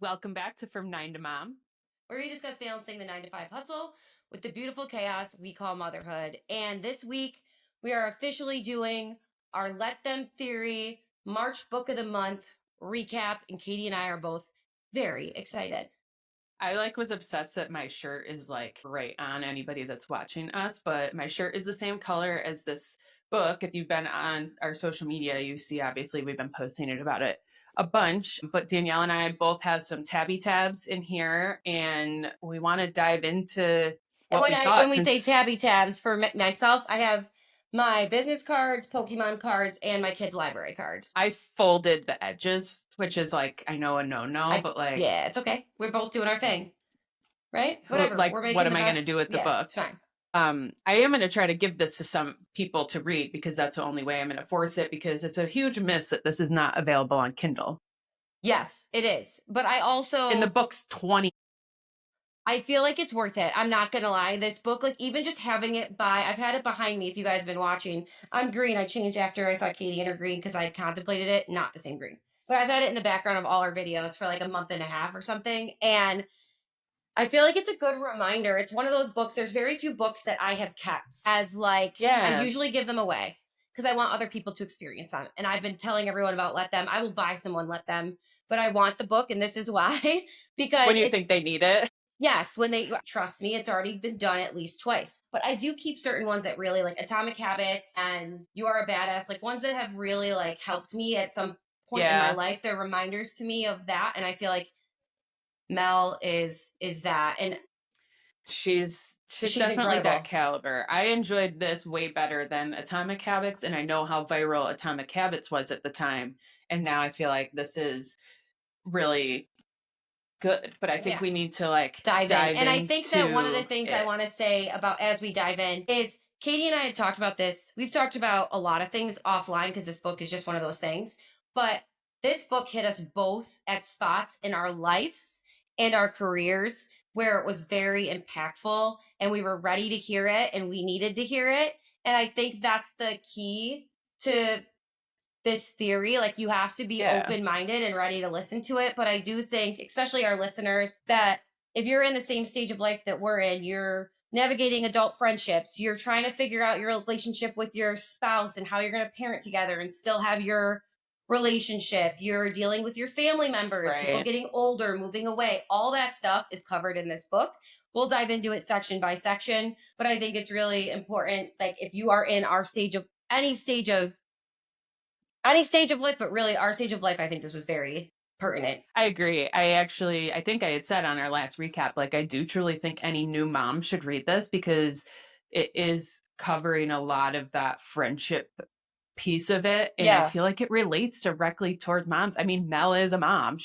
Welcome back to From 9 to Mom. where we discuss balancing the 9 to 5 hustle with the beautiful chaos we call motherhood. And this week, we are officially doing our Let Them Theory March Book of the Month recap. And Katie and I are both very excited. I was obsessed that my shirt is right on anybody that's watching us, but my shirt is the same color as this book. If you've been on our social media, you see obviously we've been posting about it a bunch. But Danielle and I both have some tabby tabs in here, and we want to dive into And what we thought. when we say tabby tabs, for myself, I have my business cards, Pokemon cards, and my kids' library cards. I folded the edges, which is I know a no-no, but yeah, it's okay. We're both doing our thing, right? Whatever. We're making what the am I going to best. do with the Yeah, book? it's fine. I am going to try to give this to some people to read because that's the only way I'm going to force it, because it's a huge miss that this is not available on Kindle. Yes, it is. But I also... And the book's 20. I feel like it's worth it. I'm not going to lie. This book, even just having it I've had it behind me. If you guys have been watching, I'm green. I changed after I saw Katie in her green because I had contemplated it. Not the same green. But I've had it in the background of all our videos for a month and a half or something. And I feel like it's a good reminder. It's one of those books. There's very few books that I have kept as I usually give them away because I want other people to experience them. And I've been telling everyone about Let Them. I will buy someone Let Them, but I want the book. And this is why, because when you think they need it. Yes, when they trust me, it's already been done at least twice. But I do keep certain ones that really Atomic Habits and You Are a Badass, ones that have really helped me at some point in my life. They're reminders to me of that. And I feel like Mel is that. And she's definitely incredible. That caliber. I enjoyed this way better than Atomic Habits, and I know how viral Atomic Habits was at the time. And now I feel like this is really good, but I think we need to dive in. And I think that one of the things I want to say about as we dive in is Katie and I had talked about this. We've talked about a lot of things offline because this book is just one of those things. But this book hit us both at spots in our lives and our careers where it was very impactful and we were ready to hear it and we needed to hear it. And I think that's the key to this theory. You have to be open-minded and ready to listen to it. But I do think, especially our listeners, that if you're in the same stage of life that we're in, you're navigating adult friendships, you're trying to figure out your relationship with your spouse and how you're going to parent together and still have your relationship, you're dealing with your family members, people getting older, moving away, all that stuff is covered in this book. We'll dive into it section by section, but I think it's really important, if you are in our stage of any stage of life, but really our stage of life, I think this was very pertinent. I agree. I think I had said on our last recap, I do truly think any new mom should read this because it is covering a lot of that friendship piece of it. And I feel like it relates directly towards moms. I mean, Mel is a mom.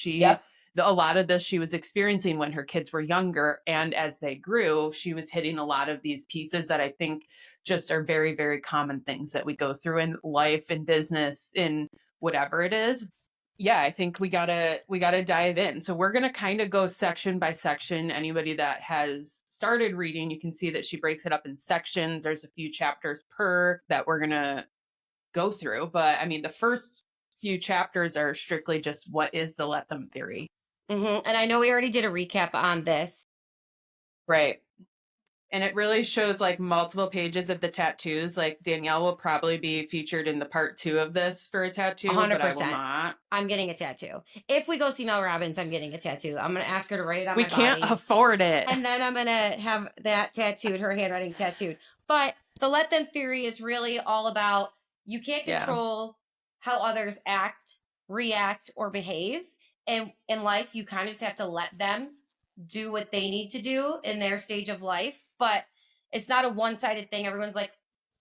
A lot of this she was experiencing when her kids were younger. And as they grew, she was hitting a lot of these pieces that I think just are very, very common things that we go through in life, in business, in whatever it is. Yeah, I think we gotta dive in. So we're gonna kind of go section by section. Anybody that has started reading, you can see that she breaks it up in sections. There's a few chapters per that we're gonna go through. But I mean, the first few chapters are strictly just what is the Let Them theory. And I know we already did a recap on this. Right. And it really shows multiple pages of the tattoos. Danielle will probably be featured in the part 2 of this for a tattoo, 100%. But I will not. I'm getting a tattoo. If we go see Mel Robbins, I'm getting a tattoo. I'm going to ask her to write it on my body. We can't afford it. And then I'm going to have that tattooed, her handwriting tattooed. But the Let Them theory is really all about you can't control how others act, react, or behave. And in life, you kind of just have to let them do what they need to do in their stage of life. But it's not a one-sided thing. Everyone's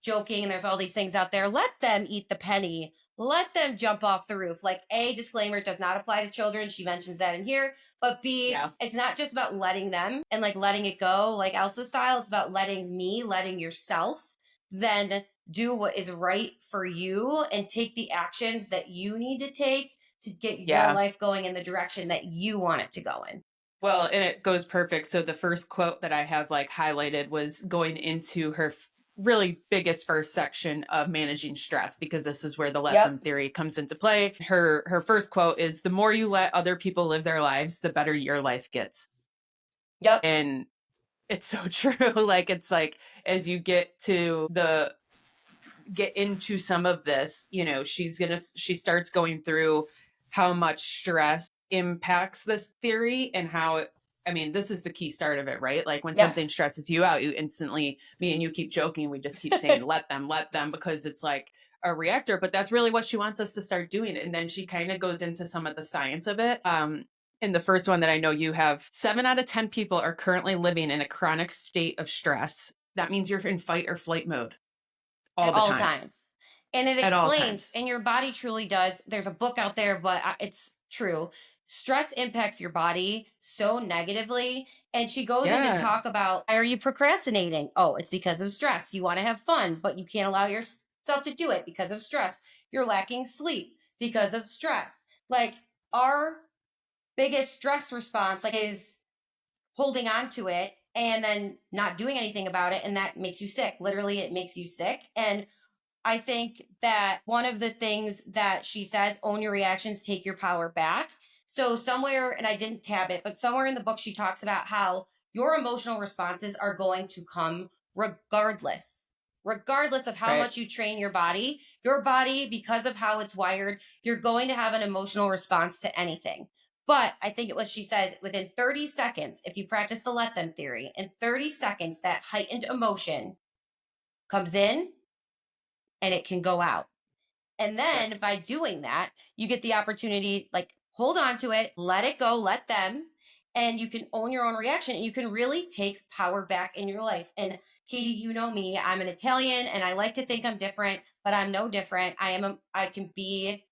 joking and there's all these things out there. Let them eat the penny. Let them jump off the roof. A, disclaimer, does not apply to children. She mentions that in here. But B, it's not just about letting them and letting it go like Elsa style. It's about letting yourself then do what is right for you and take the actions that you need to take to get your life going in the direction that you want it to go in. Well, and it goes perfect. So the first quote that I have highlighted was going into her really biggest first section of managing stress, because this is where the let them Yep. theory comes into play. Her first quote is, the more you let other people live their lives, the better your life gets. Yep. And it's so true. Like, it's like, as you get into some of this, she starts going through how much stress impacts this theory, and this is the key start of it, right? Like, when something Yes. stresses you out, you instantly, me and you keep joking, we just keep saying, let them, because it's like a reactor, but that's really what she wants us to start doing. And then she kind of goes into some of the science of it. In the first one that I know you have, 7 out of 10 people are currently living in a chronic state of stress. That means you're in fight or flight mode all At the all time. times. And it At all explains, times. and your body truly does. There's a book out there, but it's true. Stress impacts your body so negatively. And she goes into Yeah. talk about, why are you procrastinating? Oh, it's because of stress. You want to have fun, but you can't allow yourself to do it because of stress. You're lacking sleep because of stress. Like, our biggest stress response, like, is holding on to it and then not doing anything about it. And that makes you sick. Literally, it makes you sick. And I think that one of the things that she says, own your reactions, take your power back. So, somewhere, and I didn't tab it, but somewhere in the book, she talks about how your emotional responses are going to come regardless of how Right. much you train your body, because of how it's wired, you're going to have an emotional response to anything. But I think it was, she says, within 30 seconds, if you practice the let them theory, in 30 seconds, that heightened emotion comes in and it can go out. And Yeah. then by doing that, you get the opportunity, like, hold on to it, let it go, let them, and you can own your own reaction and you can really take power back in your life. And Katie, you know me, I'm an Italian and I like to think I'm different, but I'm no different. I can be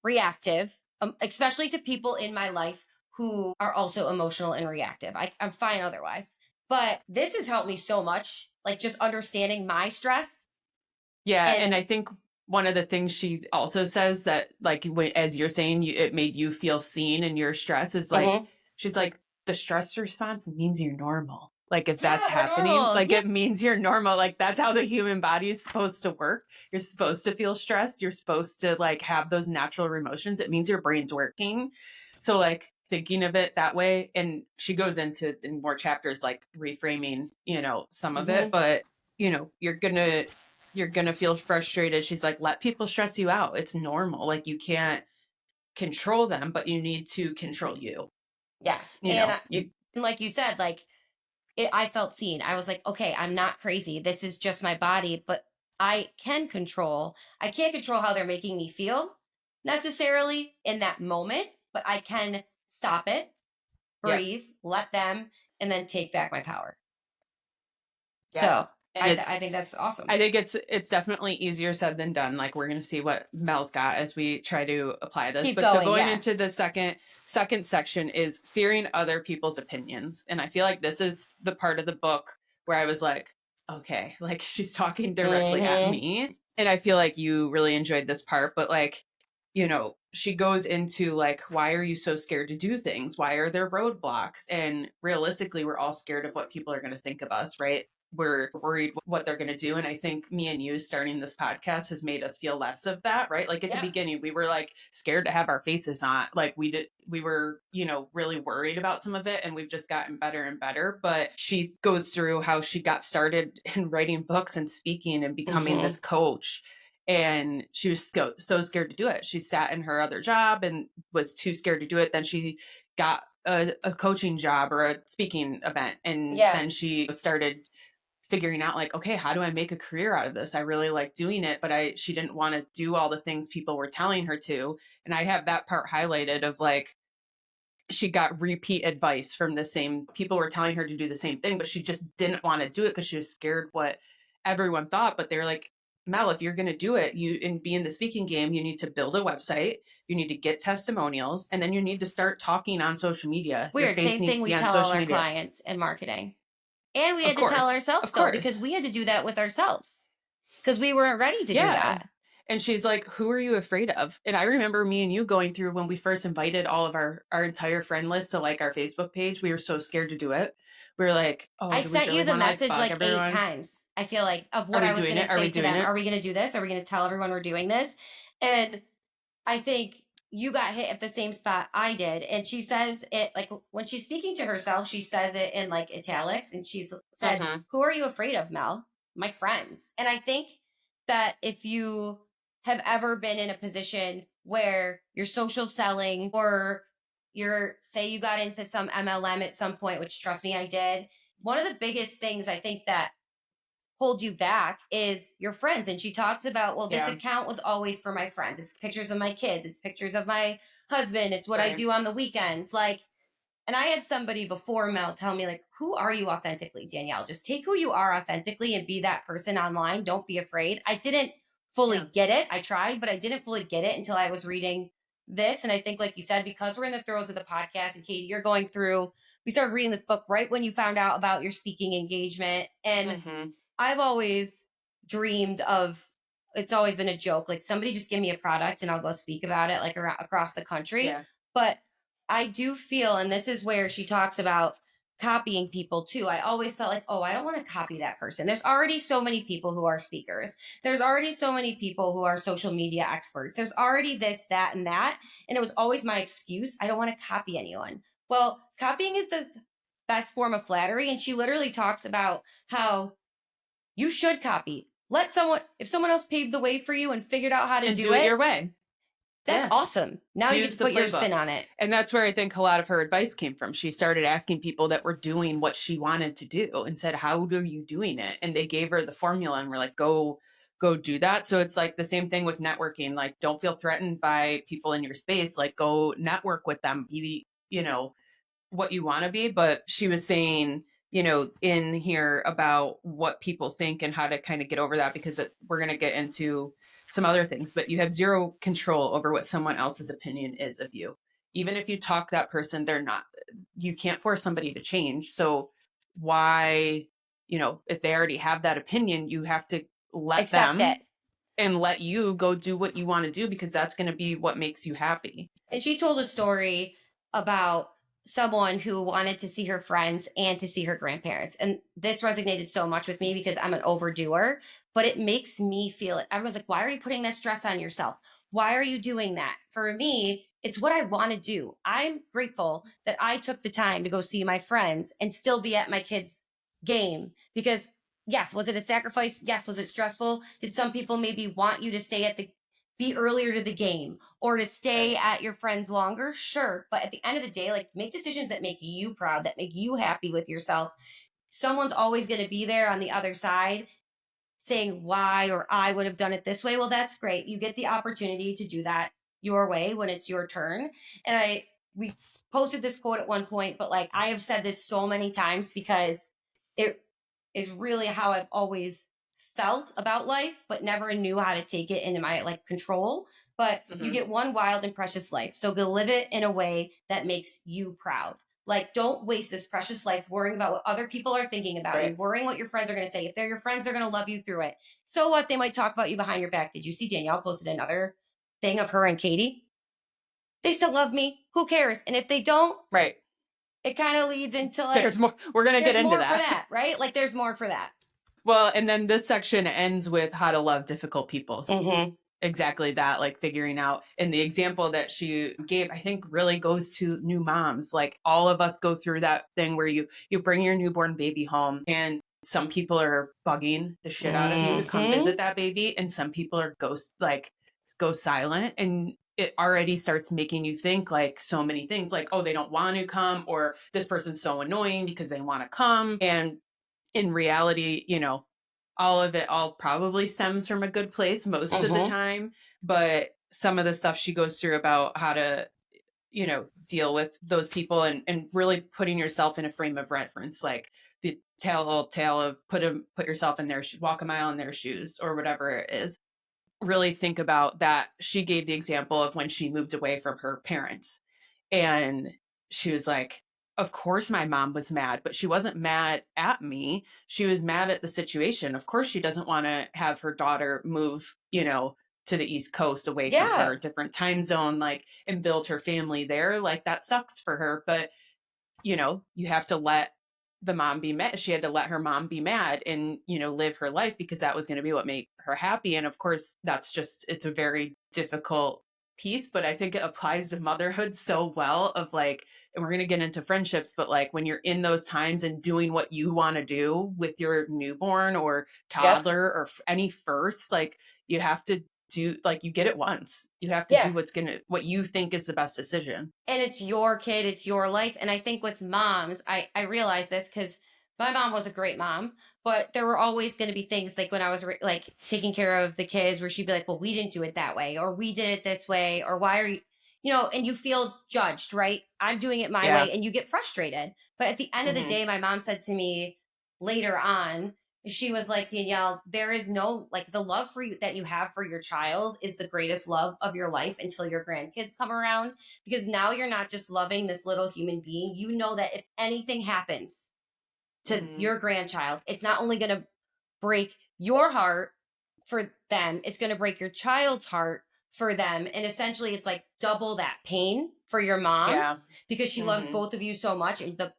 reactive, especially to people in my life who are also emotional and reactive. I'm fine otherwise. But this has helped me so much, like, just understanding my stress. Yeah. And And I think one of the things she also says that, like, as you're saying, it made you feel seen in your stress, is like, mhm, she's like, the stress response means you're normal. Like, if that's yeah, we're happening, normal. like, Yeah. it means you're normal. Like, that's how the human body is supposed to work. You're supposed to feel stressed. You're supposed to, like, have those natural emotions. It means your brain's working. So, like, thinking of it that way. And she goes into in more chapters, like, reframing, some of it, hmm but you're gonna feel frustrated. She's like, let people stress you out. It's normal. Like, you can't control them, but you need to control you. Yes. You And like you said, like, I felt seen. I was like, okay, I'm not crazy. This is just my body, but I can't control how they're making me feel necessarily in that moment, but I can stop it, Yep. breathe, let them, and then take back my power. Yeah. So And I think that's awesome. I think it's definitely easier said than done. Like, we're going to see what Mel's got as we try to apply this. Keep But so going. going Yeah. into the second section is fearing other people's opinions. And I feel like this is the part of the book where I was like, okay, like, she's talking directly at hmm me. And I feel like you really enjoyed this part, but, like, she goes into, like, why are you so scared to do things? Why are there roadblocks? And realistically, we're all scared of what people are going to think of us, right? We're worried what they're going to do. And I think me and you starting this podcast has made us feel less of that, right? Like, at the Yep. beginning, we were, like, scared to have our faces on. Like, we were, really worried about some of it, and we've just gotten better and better. But she goes through how she got started in writing books and speaking and becoming hmm this coach. And she was so scared to do it. She sat in her other job and was too scared to do it. Then she got a coaching job or a speaking event. And Yeah. then she started figuring out, like, okay, how do I make a career out of this? I really like doing it, but she didn't want to do all the things people were telling her to. And I have that part highlighted of, like, she got repeat advice from the same people were telling her to do the same thing, but she just didn't want to do it because she was scared what everyone thought. But they're like, Mel, if you're going to do it, you and be in the speaking game, you need to build a website, you need to get testimonials, and then you need to start talking on social media. Your Weird. face Same needs thing to be we on tell all social our media. clients in marketing. And we Of had to tell course. ourselves Of though, because course. we had to do that with ourselves because we weren't ready to do Yeah. that. And she's like, who are you afraid of? And I remember me and you going through when we first invited all of our entire friend list to, like, our Facebook page. We were so scared to do it. We were like, oh, I do we sent really you the want to, like, message bug like eight everyone? times. I feel like, of Are what we I was doing going it? to Are we say to doing them. it? Are we going to do this? Are we going to tell everyone we're doing this? And I think you got hit at the same spot I did. And she says it like when she's speaking to herself, she says it in like italics. And she's said, Mhm. "Who are you afraid of, Mel? My friends." And I think that if you have ever been in a position where you're social selling, or you're, say you got into some MLM at some point, which trust me, I did. One of the biggest things I think that hold you back is your friends. And she talks about, well, this Yeah. account was always for my friends. It's pictures of my kids, it's pictures of my husband, it's what I Right. do on the weekends. Like, and I had somebody before Mel tell me, like, who are you authentically, Danielle? Just take who you are authentically and be that person online. Don't be afraid. I didn't fully Yeah. get it. I tried, but I didn't fully get it until I was reading this. And I think, like you said, because we're in the throes of the podcast, and Katie, you're going through, we started reading this book right when you found out about your speaking engagement. And Mhm. I've always dreamed of, it's always been a joke, like somebody just give me a product and I'll go speak about it like around across the country. Yeah. But I do feel, and this is where she talks about copying people too. I always felt like, oh, I don't want to copy that person. There's already so many people who are speakers. There's already so many people who are social media experts. There's already this, that, and that. And it was always my excuse. I don't want to copy anyone. Well, copying is the best form of flattery. And she literally talks about how you should copy. Let someone, if someone else paved the way for you and figured out how to And do do it it, your way. that's Yes. awesome. Now you get Use to the put your spin playbook. on it. And that's where I think a lot of her advice came from. She started asking people that were doing what she wanted to do and said, how are you doing it? And they gave her the formula and were like, go do that. So it's like the same thing with networking. Like, don't feel threatened by people in your space. Like, go network with them. Be, what you want to be. But she was saying, in here about what people think and how to kind of get over that, because we're going to get into some other things, but you have zero control over what someone else's opinion is of you. Even if you talk that person, you can't force somebody to change. So why, if they already have that opinion, you have to let Accept it. them and let you go do what you want to do, because that's going to be what makes you happy. And she told a story about someone who wanted to see her friends and to see her grandparents. And this resonated so much with me because I'm an overdoer, but it makes me feel it. Everyone's like, why are you putting that stress on yourself? Why are you doing that? For me, it's what I want to do. I'm grateful that I took the time to go see my friends and still be at my kids' game because, yes, was it a sacrifice? Yes. Was it stressful? Did some people maybe want you to stay at the, be earlier to the game or to stay Right. at your friends longer? Sure. But at the end of the day, like, make decisions that make you proud, that make you happy with yourself. Someone's always going to be there on the other side saying why, or I would have done it this way. Well, that's great. You get the opportunity to do that your way when it's your turn. And we posted this quote at one point, but like, I have said this so many times because it is really how I've always felt about life, but never knew how to take it into my like control. But you Mm-hmm. get one wild and precious life. So go live it in a way that makes you proud. Like, don't waste this precious life worrying about what other people are thinking about you, Right. worrying what your friends are going to say. If they're your friends, they're going to love you through it. So what? They might talk about you behind your back. Did you see Danielle posted another thing of her and Katie? They still love me. Who cares? And if they don't, Right. it kind of leads into like, There's more. We're going to get there's into more for that. that, right? Like, there's more for that. Well, and then this section ends with how to love difficult people. So Mm-hmm. exactly that, like figuring out. And the example that she gave, I think really goes to new moms. Like, all of us go through that thing where you bring your newborn baby home, and some people are bugging the shit out of you to come Mm-hmm. visit that baby, and some people are go silent, and it already starts making you think like so many things, like, oh, they don't want to come, or this person's so annoying because they want to come. And in reality, all probably stems from a good place most of the Mm-hmm. time. But some of the stuff she goes through about how to, deal with those people, and really putting yourself in a frame of reference, like the tale of put yourself in their walk a mile in their shoes, or whatever it is. Really think about that. She gave the example of when she moved away from her parents, and she was like, of course my mom was mad, but she wasn't mad at me. She was mad at the situation. Of course she doesn't want to have her daughter move, to the East Coast, away from Yeah. her, different time zone, like, and build her family there. Like, that sucks for her. But, you have to let the mom be mad. She had to let her mom be mad and, live her life because that was going to be what made her happy. And of course, it's a very difficult piece, but I think it applies to motherhood so well of like, and we're going to get into friendships, but like when you're in those times and doing what you want to do with your newborn or Yep. toddler or any first, like you have to do, like you get it once. You have to Yeah. do what you think is the best decision. And it's your kid, it's your life. And I think with moms, I realized this because my mom was a great mom, but there were always going to be things like when I was like taking care of the kids where she'd be like, well, we didn't do it that way, or we did it this way, or why are you, and you feel judged, right? I'm doing it my Yeah. way and you get frustrated. But at the end of the Hmm. day, my mom said to me later on, she was like, Danielle, there is no, like, the love for you that you have for your child is the greatest love of your life until your grandkids come around, because now you're not just loving this little human being. You know that if anything happens to Hmm. your grandchild, it's not only going to break your heart for them, it's going to break your child's heart for them. And essentially, it's like double that pain for your mom Yeah. because she loves Hmm. both of you so much, and the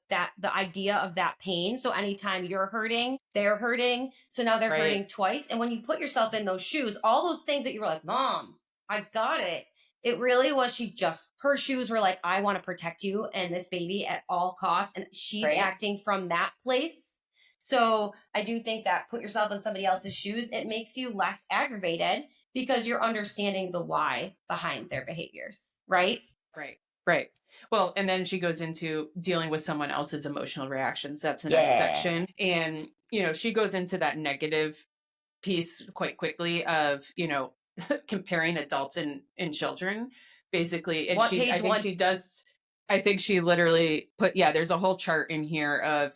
idea of that pain. So anytime you're hurting, they're hurting. So now they're Right. hurting twice. And when you put yourself in those shoes, all those things that you were like, Mom, I got it. It really was, her shoes were like, I want to protect you and this baby at all costs. And she's Right. acting from that place. So I do think that put yourself in somebody else's shoes, it makes you less aggravated because you're understanding the why behind their behaviors, right? Right. Right. Well, and then she goes into dealing with someone else's emotional reactions. That's the next Yeah. section. And, she goes into that negative piece quite quickly of, comparing adults and children, basically. And What page one? I think she literally put, yeah, there's a whole chart in here of,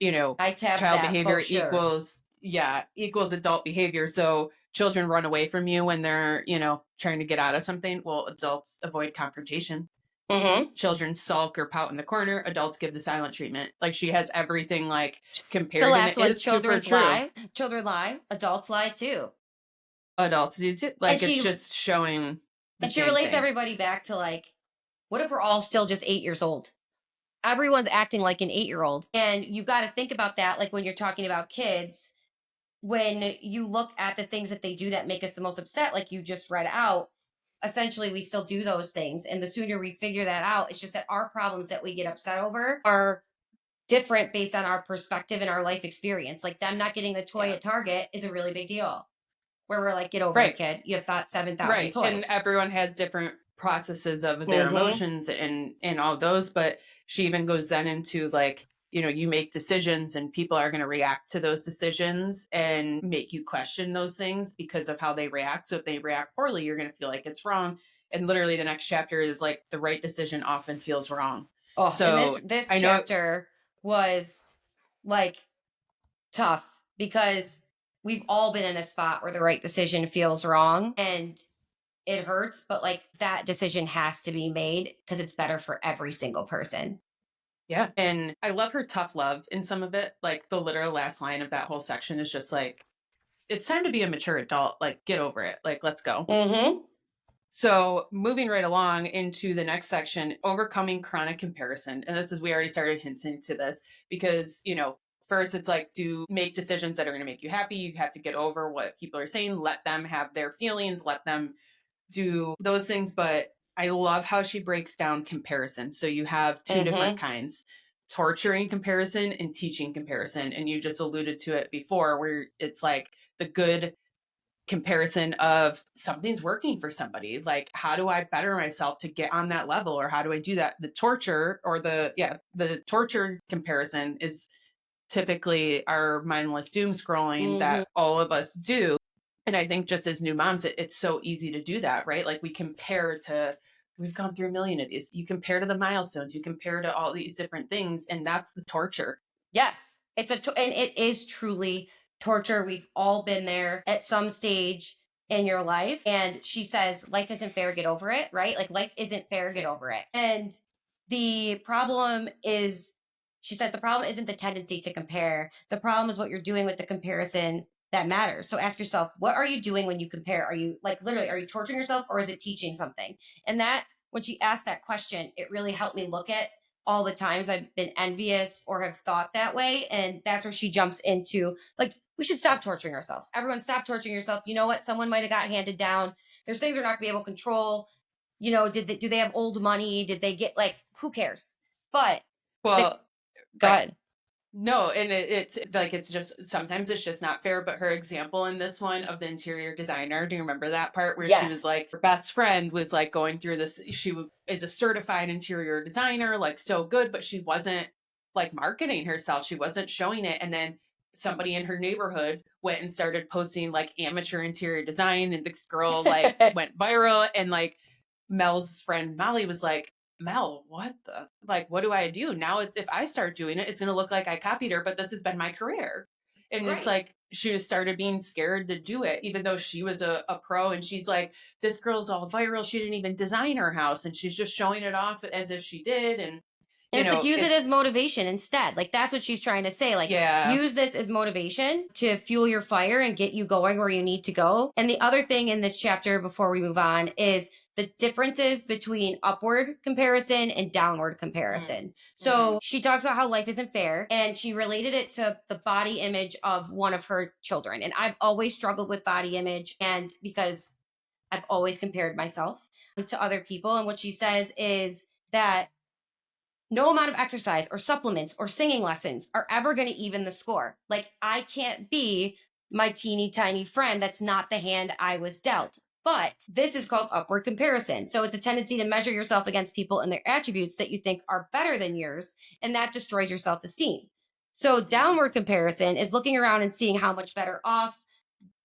I tabbed child that for behavior sure. equals adult behavior. So children run away from you when they're, trying to get out of something. Well, adults avoid confrontation. Mm-hmm. Children sulk or pout in the corner. Adults give the silent treatment. Like she has everything like The compared, and last it one, is super children's true. lie. Children lie. Adults lie too. Adults do too. And Like it's she just showing the and she same relates thing. everybody back to like, what if we're all still just 8 years old? Everyone's acting like an 8 year old. And you've got to think about that. Like when you're talking about kids, when you look at the things that they do that make us the most upset, like you just read out, essentially we still do those things. And the sooner we figure that out, it's just that our problems that we get upset over are different based on our perspective and our life experience. Like them not getting the toy Yeah. at Target is a really big deal. Where we're like, get over it, Right. kid. You've got 7,000 Right. And toys. everyone has different processes of their Mm-hmm. emotions and all those. But she even goes then into like, you make decisions and people are going to react to those decisions and make you question those things because of how they react. So if they react poorly, you're going to feel like it's wrong. And literally the next chapter is like the right decision often feels wrong. Oh, and this So this I know. chapter was like tough because we've all been in a spot where the right decision feels wrong and it hurts, but like that decision has to be made because it's better for every single person. Yeah. And I love her tough love in some of it. Like the literal last line of that whole section is just like, it's time to be a mature adult. Like, get over it. Like, let's go. Mm-hmm. So, moving right along into the next section, overcoming chronic comparison. And this is, we already started hinting to this because, first it's like, do make decisions that are going to make you happy. You have to get over what people are saying, let them have their feelings, let them do those things. But I love how she breaks down comparison. So, you have two different Mm-hmm. kinds: torturing comparison and teaching comparison. And you just alluded to it before, where it's like the good comparison of something's working for somebody, like how do I better myself to get on that level, or how do I do that. The torture, or the torture comparison is typically our mindless doom scrolling Mm-hmm. that all of us do. And I think just as new moms, it's so easy to do that, right? Like we compare to, we've gone through a million of these, you compare to the milestones, you compare to all these different things, and that's the torture. Yes, and it is truly torture. We've all been there at some stage in your life. And she says, life isn't fair, get over it, right? Like life isn't fair, get over it. And the problem is, she says, the problem isn't the tendency to compare. The problem is what you're doing with the comparison that matters. So ask yourself, what are you doing when you compare? Are you like literally, are you torturing yourself or is it teaching something? And that, when she asked that question, it really helped me look at all the times I've been envious or have thought that way. And that's where she jumps into, like, we should stop torturing ourselves. Everyone stop torturing yourself. You know what? Someone might have got handed down. There's things they're not gonna be able to control. You know, do they have old money? Did they get, like, who cares? But the Well, go ahead. no, and it's like it's just sometimes it's just not fair. But her example in this one of the interior designer, do you remember that part where she was Yes. like her best friend was like going through this? Is a certified interior designer, like so good, but she wasn't like marketing herself. She wasn't showing it, and then somebody in her neighborhood went and started posting like amateur interior design, and this girl like went viral, and like Mel's friend Molly was like, Mel, what the, like, what do I do now? If I start doing it, it's going to look like I copied her, but this has been my career. And it's Right. like, she just started being scared to do it, even though she was a pro. And she's like, this girl's all viral. She didn't even design her house. And she's just showing it off as if she did. And, And you it's like, know, use it as it's, motivation instead. Like, that's what she's trying to say. Like, yeah. use this as motivation to fuel your fire and get you going where you need to go. And the other thing in this chapter before we move on is the differences between upward comparison and downward comparison. Mm-hmm. So she talks about how life isn't fair, and she related it to the body image of one of her children. And I've always struggled with body image, and because I've always compared myself to other people. And what she says is that no amount of exercise or supplements or singing lessons are ever going to even the score. Like, I can't be my teeny tiny friend. That's not the hand I was dealt. But this is called upward comparison. So it's a tendency to measure yourself against people and their attributes that you think are better than yours, and that destroys your self esteem. So downward comparison is looking around and seeing how much better off,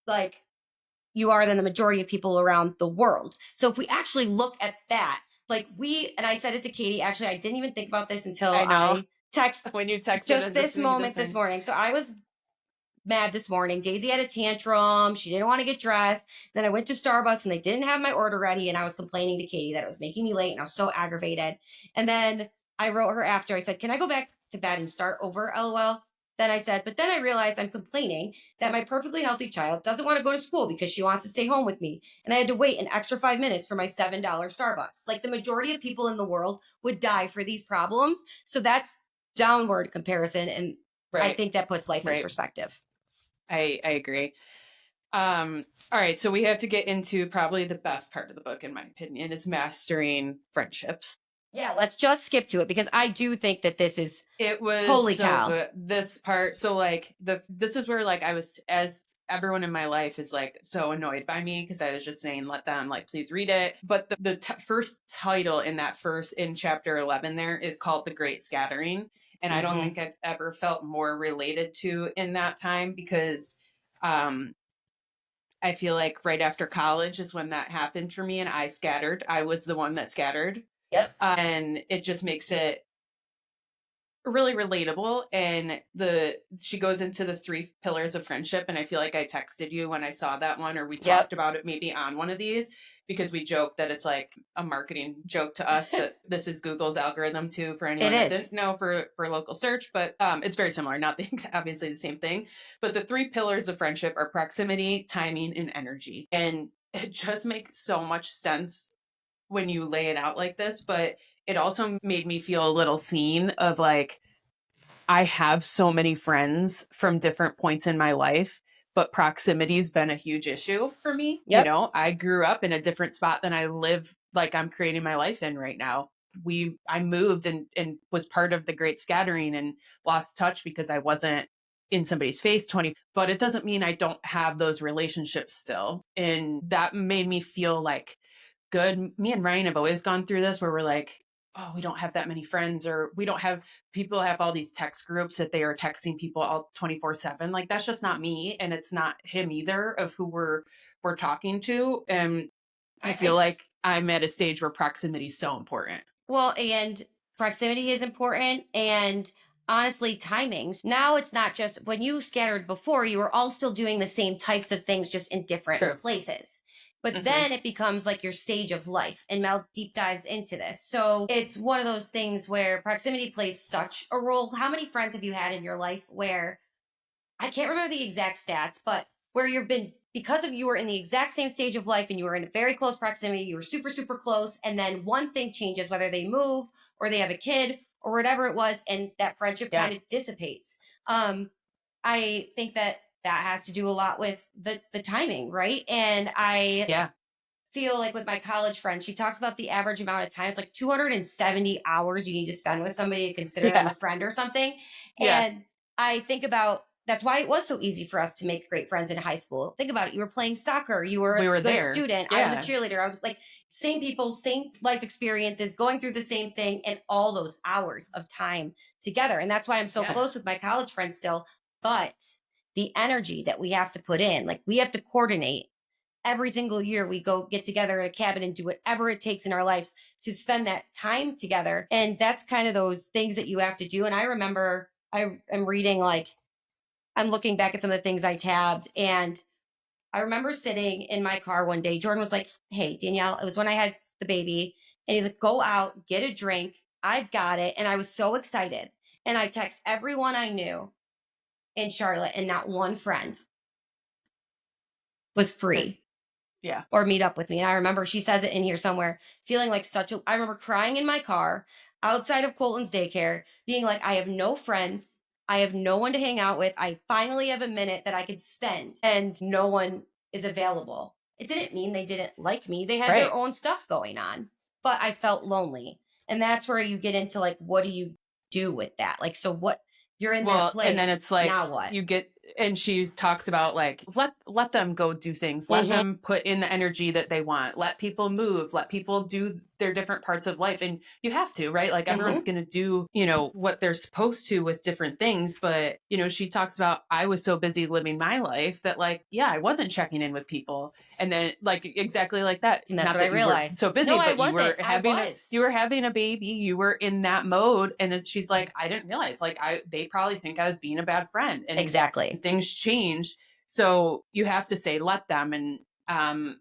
like, you are than the majority of people around the world. So if we actually look at that, like, and I said it to Katie, actually, I didn't even think about this until I know. I text When you texted just it this this moment this morning. So I was mad this morning. Daisy had a tantrum. She didn't want to get dressed. Then I went to Starbucks and they didn't have my order ready. And I was complaining to Katie that it was making me late, and I was so aggravated. And then I wrote her after. I said, can I go back to bed and start over? LOL. Then I said, but then I realized I'm complaining that my perfectly healthy child doesn't want to go to school because she wants to stay home with me. And I had to wait an extra 5 minutes for my $7 Starbucks. Like, the majority of people in the world would die for these problems. So that's downward comparison. And I think that puts life in perspective. I agree. All right, so we have to get into probably the best part of the book, in my opinion, is mastering friendships. Yeah, let's just skip to it because I do think that this is, it was holy so cow. good. This part, so like this is where like I was, as everyone in my life is like so annoyed by me because I was just saying let them like please read it. But the first title in chapter 11 there is called The Great Scattering, and I don't think I've ever felt more related to in that time because I feel like right after college is when that happened for me, and I scattered. I was the one that scattered. Yep. And it just makes it really relatable. And she goes into the 3 pillars of friendship, and I feel like I texted you when I saw that one, or we talked about it maybe on one of these, because we joked that it's like a marketing joke to us that this is Google's algorithm too, for anyone that didn't know, for local search. But it's very similar, not obviously the same thing. But the 3 pillars of friendship are proximity, timing, and energy. And it just makes so much sense when you lay it out like this, but it also made me feel a little seen of like, I have so many friends from different points in my life, but proximity's been a huge issue for me. Yep. You know, I grew up in a different spot than I live, like I'm creating my life in right now. I moved and was part of the Great Scattering and lost touch because I wasn't in somebody's face 20, but it doesn't mean I don't have those relationships still. And that made me feel like good. Me and Ryan have always gone through this where we're like, oh, we don't have that many friends, or we don't have, people have all these text groups that they are texting people all 24/7. Like, that's just not me. And it's not him either, of who we're talking to. And I feel like I'm at a stage where proximity is so important. Well, and proximity is important. And honestly, timing. Now it's not just when you scattered before, you were all still doing the same types of things, just in different places. But then it becomes like your stage of life, and Mel deep dives into this. So it's one of those things where proximity plays such a role. How many friends have you had in your life where, I can't remember the exact stats, but where you've been, because of you were in the exact same stage of life and you were in a very close proximity, you were super, super close. And then one thing changes, whether they move or they have a kid or whatever it was, and that friendship Yeah. kind of dissipates. I think that has to do a lot with the timing, right? And I Yeah. feel like with my college friend, she talks about the average amount of time. It's like 270 hours you need to spend with somebody to consider them Yeah. a friend or something. Yeah. And I think about that's why it was so easy for us to make great friends in high school. Think about it. You were playing soccer. You were a We were good there. student. I was a Yeah. cheerleader. I was like same people, same life experiences, going through the same thing, and all those hours of time together. And that's why I'm so Yeah. close with my college friends still. But the energy that we have to put in, like we have to coordinate every single year. We go get together in a cabin and do whatever it takes in our lives to spend that time together. And that's kind of those things that you have to do. And I remember I am reading, like, I'm looking back at some of the things I tabbed. And I remember sitting in my car one day. Jordan was like, "Hey, Danielle," it was when I had the baby. And he's like, "Go out, get a drink. I've got it." And I was so excited. And I text everyone I knew in Charlotte, and not one friend was Okay. free Yeah. or meet up with me. And I remember she says it in here somewhere, feeling like I remember crying in my car outside of Colton's daycare, being like, I have no friends. I have no one to hang out with. I finally have a minute that I could spend, and no one is available. It didn't mean they didn't like me. They had their Right. own stuff going on, but I felt lonely. And that's where you get into like, what do you do with that? Like, so what, you're in that Well, and then place. it's like Now what? you get, and she talks about like let them go do things, let Mm-hmm. them put in the energy that they want, let people move, let people do their different parts of life, and you have to, right? Like everyone's Mm-hmm. going to do, what they're supposed to with different things, but she talks about I was so busy living my life that like yeah, I wasn't checking in with people, and then like exactly like that. And that's Not what I that you were realized. so No, busy, I but you wasn't. were I having a was. you were having a baby, you were in that mode, and then she's like, I didn't realize, like they probably think I was being a bad friend, and Exactly. things change. So you have to say let them, and um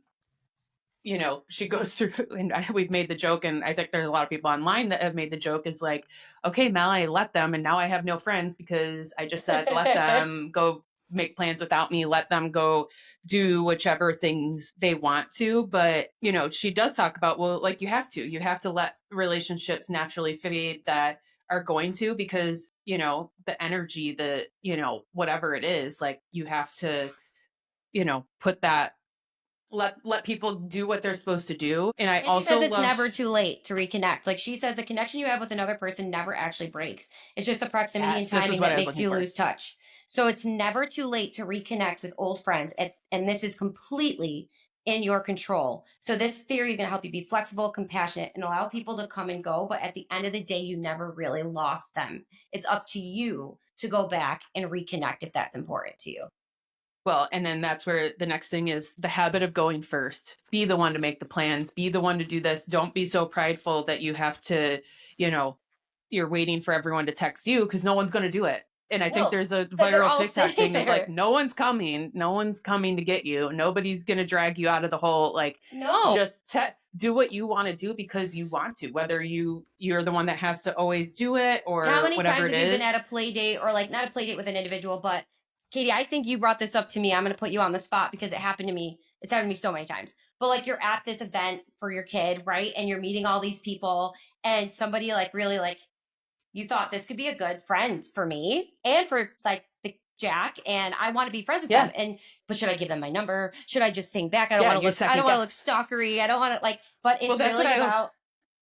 she goes through, and we've made the joke, and I think there's a lot of people online that have made the joke, is like, okay, Mel, I let them, and now I have no friends because I just said let them go make plans without me, let them go do whichever things they want to. But she does talk about, well, like you have to let relationships naturally fade that are going to, because the energy, the whatever it is, like you have to put that, let people do what they're supposed to do. And I And she says also it's loved, never too late to reconnect. Like she says, the connection you have with another person never actually breaks. It's just the proximity and yes, this is timing what that I was makes looking you for. lose touch. So it's never too late to reconnect with old friends. And this is completely in your control. So this theory is going to help you be flexible, compassionate, and allow people to come and go. But at the end of the day, you never really lost them. It's up to you to go back and reconnect if that's important to you. Well, and then that's where the next thing is the habit of going first. Be the one to make the plans, be the one to do this. Don't be so prideful that you have to, you know, you're waiting for everyone to text you, because no one's going to do it. And I think No, there's a because they're viral all TikTok sitting thing of like, there. no one's coming. No one's coming to get you. Nobody's going to drag you out of the hole. Like, No. just do what you want to do because you want to, whether you're the one that has to always do it How or many whatever times it have you been at is. a play date, or like not a play date with an individual, but Katie, I think you brought this up to me. I'm going to put you on the spot because it happened to me. It's happened to me so many times. But like you're at this event for your kid, right? And you're meeting all these people, and somebody like really like you thought this could be a good friend for me and for like the Jack, and I want to be friends with them. Yeah. And but should I give them my number? Should I just hang back? Yeah. You I don't second want to guess. look stalkery. I don't want to like, but Well, it's that's what really I about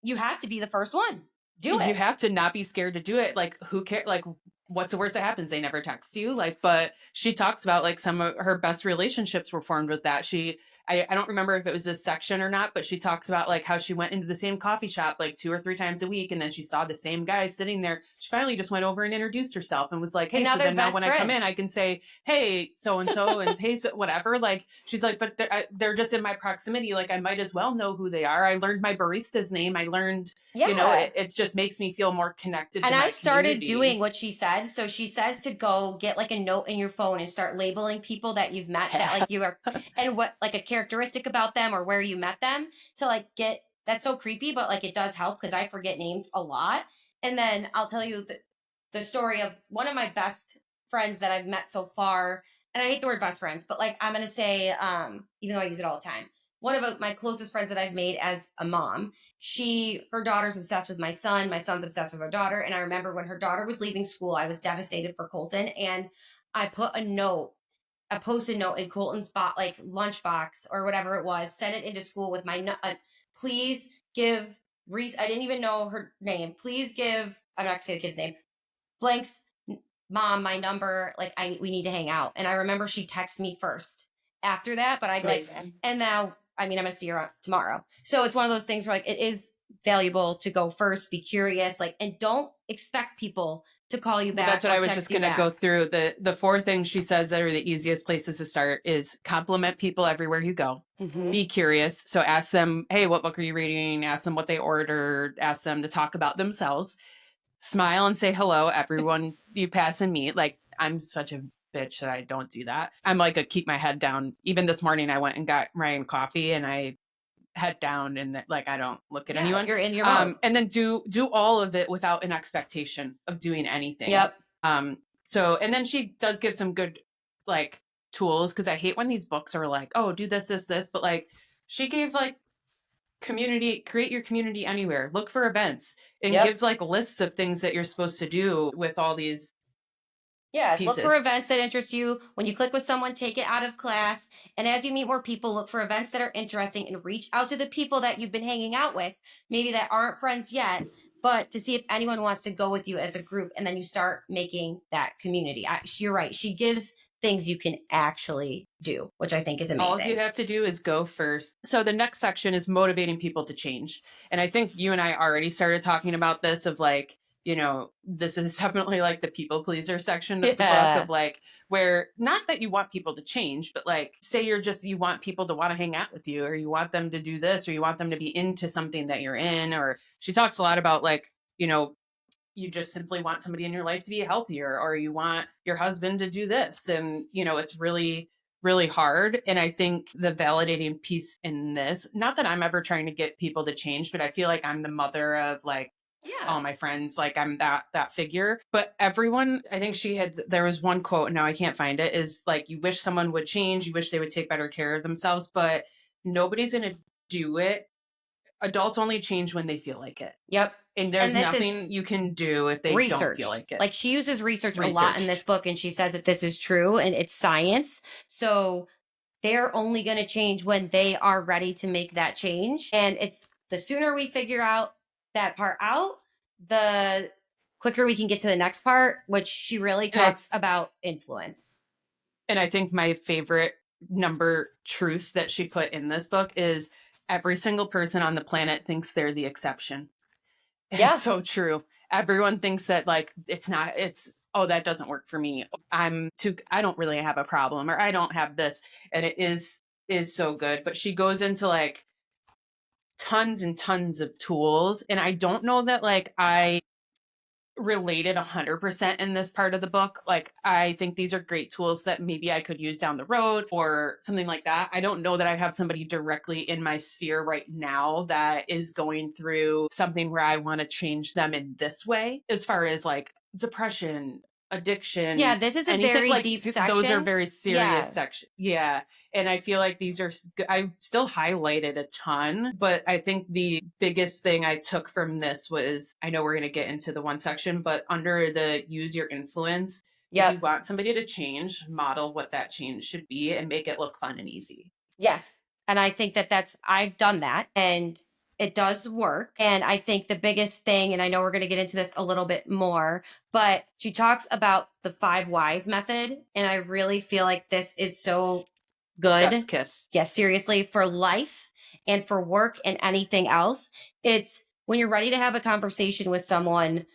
you have to be the first one. Do you it. have to not be scared to do it. Like, who cares? Like, what's the worst that happens? They never text you. Like, but she talks about like some of her best relationships were formed with that. I don't remember if it was this section or not, but she talks about like how she went into the same coffee shop like 2 or 3 times a week, and then she saw the same guy sitting there. She finally just went over and introduced herself and was like, And hey, now so they're then now best when I come in, friends. I can say, hey, so and so, and hey, so whatever. Like, she's like, but they're just in my proximity. Like, I might as well know who they are. I learned my barista's name. I learned, Yeah. it just makes me feel more connected to And I my started doing community. what she said. So she says to go get like a note in your phone and start labeling people that you've met that like you are, and what like a characteristic about them or where you met them, to like get that's so creepy, but like it does help because I forget names a lot. And then I'll tell you the story of one of my best friends that I've met so far. And I hate the word best friends, but like I'm going to say, even though I use it all the time, one of my closest friends that I've made as a mom, her daughter's obsessed with my son. My son's obsessed with her daughter. And I remember when her daughter was leaving school, I was devastated for Colton. And I put a post-it note in Colton's like lunchbox or whatever it was, sent it into school with my, please give Reese, I didn't even know her name. Please give, I'm not gonna say the kid's name, blank's mom my number, like we need to hang out. And I remember she texted me first after that, but I like, and now I mean I'm gonna see her tomorrow. So it's one of those things where like it is valuable to go first, be curious, like, and don't expect people to call you back. That's what I was just going to go through. The 4 things she says that are the easiest places to start is compliment people everywhere you go. Mm-hmm. Be curious. So ask them, hey, what book are you reading? Ask them what they ordered. Ask them to talk about themselves. Smile and say hello, everyone you pass and meet. Like, I'm such a bitch that I don't do that. I'm like a keep my head down. Even this morning, I went and got Ryan coffee and I head down and that like I don't look at anyone. You're in your mode. And then do all of it without an expectation of doing anything. Yep. So and then she does give some good like tools because I hate when these books are like, oh, do this, but like she gave like create your community anywhere, look for events, and gives like lists of things that you're supposed to do with all these pieces. Look for events that interest you. When you click with someone, take it out of class. And as you meet more people, look for events that are interesting and reach out to the people that you've been hanging out with, maybe that aren't friends yet, but to see if anyone wants to go with you as a group. And then you start making that community. You're right. She gives things you can actually do, which I think is amazing. All you have to do is go first. So the next section is motivating people to change. And I think you and I already started talking about this of like, you know, this is definitely like the people pleaser section of the book of like, where not that you want people to change, but like say you want people to want to hang out with you, or you want them to do this, or you want them to be into something that you're in. Or she talks a lot about like, you know, you just simply want somebody in your life to be healthier, or you want your husband to do this. And, you know, it's really, really hard. And I think the validating piece in this, not that I'm ever trying to get people to change, but I feel like I'm the mother of like, all my friends, like I'm that figure. But everyone, I think there was one quote, now I can't find it, is like, you wish someone would change, you wish they would take better care of themselves, but nobody's going to do it. Adults only change when they feel like it. Yep. And there's nothing you can do if they don't feel like it. Like she uses research a lot in this book, and she says that this is true and it's science. So they're only going to change when they are ready to make that change. And it's the sooner we figure out that part out, the quicker we can get to the next part, which she really talks about influence. And I think my favorite number truth that she put in this book is every single person on the planet thinks they're the exception. It's so true. Everyone thinks that like, oh, that doesn't work for me. I don't really have a problem, or I don't have this. And it is so good. But she goes into like tons and tons of tools. And I don't know that like I related 100% in this part of the book. Like, I think these are great tools that maybe I could use down the road or something like that. I don't know that I have somebody directly in my sphere right now that is going through something where I want to change them in this way, as far as like depression, addiction. Yeah, this is a very like, deep section. Those are very serious sections. Yeah. And I feel like I still highlighted a ton, but I think the biggest thing I took from this was, I know we're going to get into the one section, but under the use your influence, if you want somebody to change, model what that change should be and make it look fun and easy. Yes. And I think I've done that, and it does work. And I think the biggest thing, and I know we're going to get into this a little bit more, but she talks about the 5 whys method. And I really feel like this is so good. Chef's kiss. Yes, seriously, for life and for work and anything else. It's when you're ready to have a conversation with someone,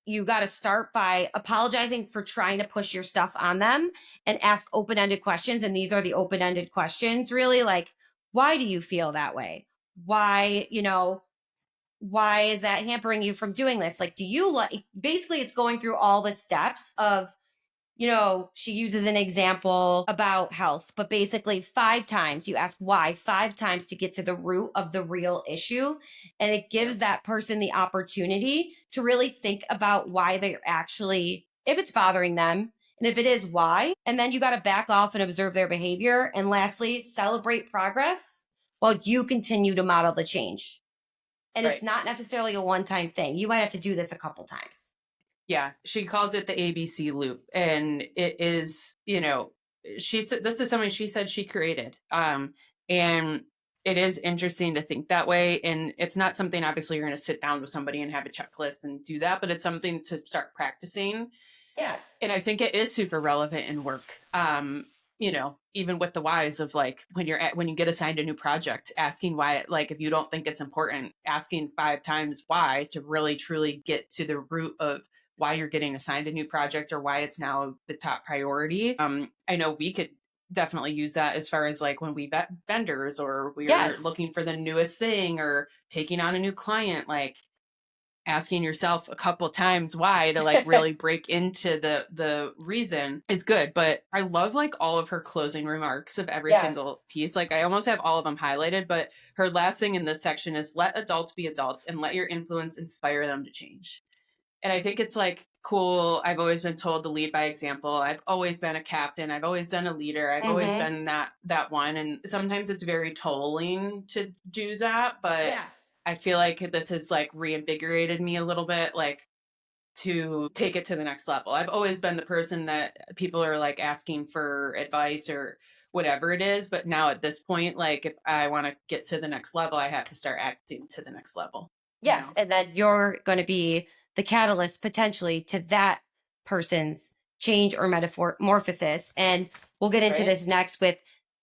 you got to start by apologizing for trying to push your stuff on them and ask open-ended questions. And these are the open-ended questions, really, like, why do you feel that way? Why is that hampering you from doing this? Like, basically it's going through all the steps of, she uses an example about health, but basically 5 times you ask why, 5 times to get to the root of the real issue. And it gives that person the opportunity to really think about why they're actually, if it's bothering them, and if it is, why. And then you got to back off and observe their behavior. And lastly, celebrate progress while you continue to model the change. And Right. it's not necessarily a one-time thing. You might have to do this a couple times. Yeah, she calls it the ABC loop, and it is, she said this is something she said she created. And it is interesting to think that way, and it's not something obviously you're going to sit down with somebody and have a checklist and do that, but it's something to start practicing. Yes. And I think it is super relevant in work. Even with the whys of like when you get assigned a new project, asking why, like if you don't think it's important, asking 5 times why to really truly get to the root of why you're getting assigned a new project or why it's now the top priority. I know we could definitely use that as far as like when we vet vendors or we're looking for the newest thing or taking on a new client, like asking yourself a couple times why to like really break into the reason is good. But I love like all of her closing remarks of every single piece. Like I almost have all of them highlighted, but her last thing in this section is let adults be adults and let your influence inspire them to change. And I think it's like cool. I've always been told to lead by example. I've always been a captain. I've always been a leader. I've always been that one. And sometimes it's very tolling to do that, but I feel like this has like reinvigorated me a little bit, like to take it to the next level. I've always been the person that people are like asking for advice or whatever it is. But now at this point, like if I want to get to the next level, I have to start acting to the next level. Yes. And then you're going to be the catalyst potentially to that person's change or metamorphosis. And we'll get into this next with